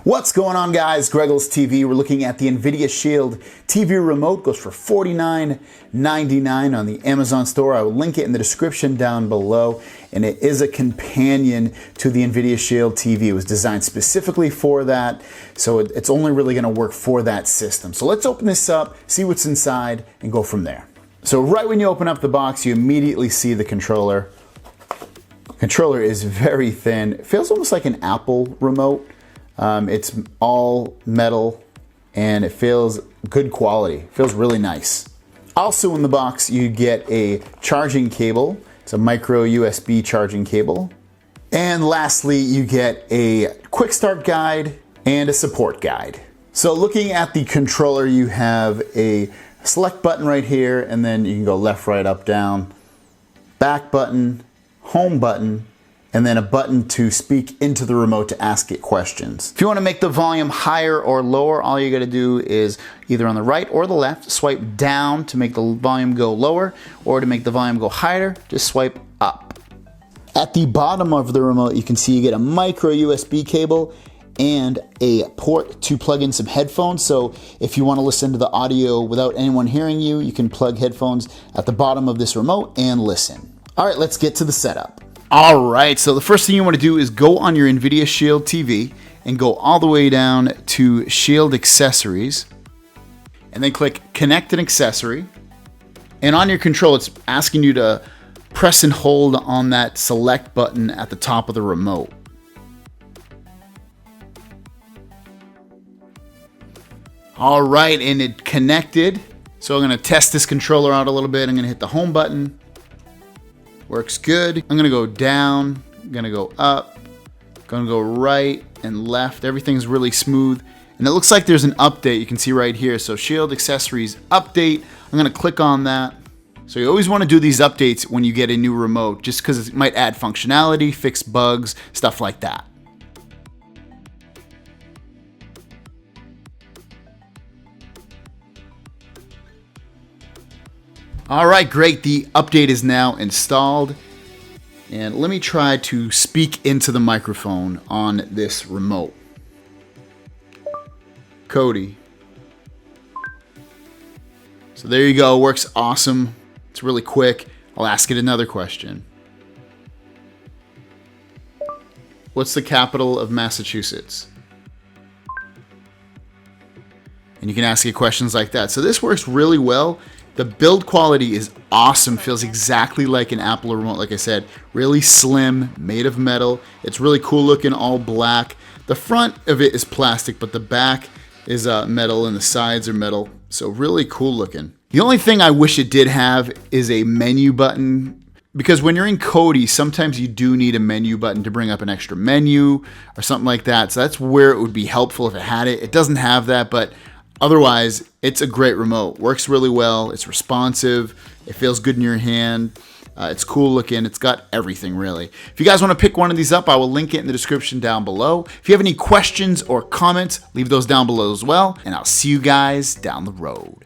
What's going on, guys? GregglesTV. We're looking at the NVIDIA Shield TV remote. Goes for $49.99 on the Amazon store. I will link it in the description down below. And it is a companion to the NVIDIA Shield TV. It was designed specifically for that, so it's only really going to work for that system. So let's open this up, see what's inside, and go from there. So right when you open up the box, you immediately see the controller. The controller is very thin. It feels almost like an Apple remote. It's all metal and it feels good quality. It feels really nice. Also in the box, you get a charging cable. It's a micro USB charging cable. And lastly, you get a quick start guide and a support guide. So looking at the controller, you have a select button right here, and then you can go left, right, up, down, back button, home button, and then a button to speak into the remote to ask it questions. If you want to make the volume higher or lower, all you got to do is either on the right or the left, swipe down to make the volume go lower, or to make the volume go higher, just swipe up. At the bottom of the remote, you can see you get a micro USB cable and a port to plug in some headphones. So if you want to listen to the audio without anyone hearing you, you can plug headphones at the bottom of this remote and listen. All right, let's get to the setup. All right, so the first thing you want to do is go on your NVIDIA Shield TV and go all the way down to Shield Accessories, and then click Connect an Accessory. And on your control, it's asking you to press and hold on that select button at the top of the remote. All right, and it connected. So I'm going to test this controller out a little bit. I'm going to hit the home button. Works good. I'm gonna go down, I'm gonna go up, gonna go right and left. Everything's really smooth. And it looks like there's an update you can see right here. So Shield Accessories Update. I'm gonna click on that. So you always wanna do these updates when you get a new remote, just because it might add functionality, fix bugs, stuff like that. All right, great. The update is now installed. And let me try to speak into the microphone on this remote. Cody. So there you go. Works awesome. It's really quick. I'll ask it another question. What's the capital of Massachusetts? And you can ask it questions like that. So this works really well. The build quality is awesome, feels exactly like an Apple remote, like I said. Really slim, made of metal. It's really cool looking, all black. The front of it is plastic, but the back is metal and the sides are metal. So really cool looking. The only thing I wish it did have is a menu button, because when you're in Kodi, sometimes you do need a menu button to bring up an extra menu or something like that. So that's where it would be helpful if it had it. It doesn't have that, but otherwise, it's a great remote. Works really well. It's responsive. It feels good in your hand. It's cool looking. It's got everything, really. If you guys want to pick one of these up, I will link it in the description down below. If you have any questions or comments, leave those down below as well. And I'll see you guys down the road.